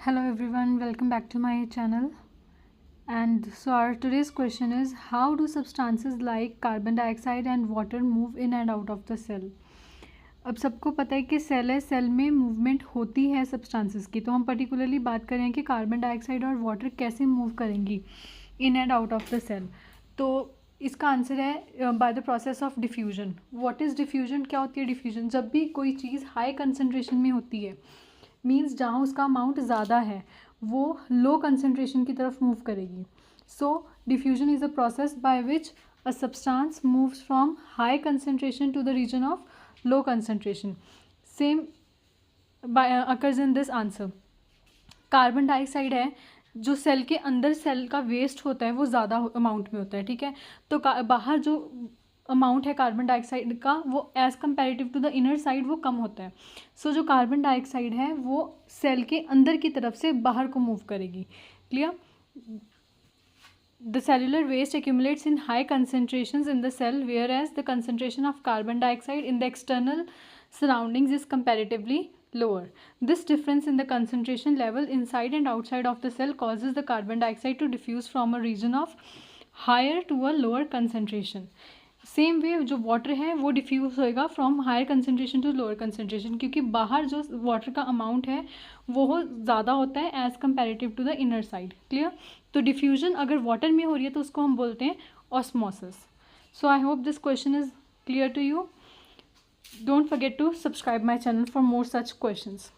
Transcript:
Hello everyone, welcome back to my channel. And so our today's question is, how do substances like carbon dioxide and water move in and out of the cell? अब सबको पता है कि cell है, cell में movement होती है substances की, तो हम पर्टिकुलरली बात करें कि कार्बन डाइऑक्साइड और वाटर कैसे मूव करेंगी in and out of the cell. तो इसका आंसर है by the process of diffusion. What is diffusion? क्या होती है डिफ्यूजन? जब भी कोई चीज़ हाई कंसनट्रेशन में होती है, मीन्स जहाँ उसका अमाउंट ज़्यादा है वो लो कंसनट्रेशन की तरफ मूव करेगी। So diffusion is a process by which a substance moves from high concentration to the region of low concentration. Same occurs in this answer. Carbon dioxide है जो सेल के अंदर सेल का waste होता है वो ज़्यादा अमाउंट में होता है, ठीक है। तो बाहर जो अमाउंट है कार्बन डाइऑक्साइड का वो as comparative to the inner side वो कम होता है। सो जो कार्बन डाइऑक्साइड है वो सेल के अंदर की तरफ से बाहर को मूव करेगी। Clear? The cellular waste accumulates in high concentrations in the cell, whereas the concentration of carbon dioxide in the external surroundings is comparatively lower. This difference in the concentration level inside and outside of the cell causes the carbon dioxide to diffuse from a region of higher to a lower concentration. Same way जो water है वो diffuse होएगा from higher concentration to lower concentration, क्योंकि बाहर जो water का amount है वो ज़्यादा होता है as comparative to the inner side. Clear? तो डिफ्यूजन अगर वाटर में हो रही है तो उसको हम बोलते हैं osmosis. So I hope this question is clear to you. Don't forget to subscribe my channel for more such questions.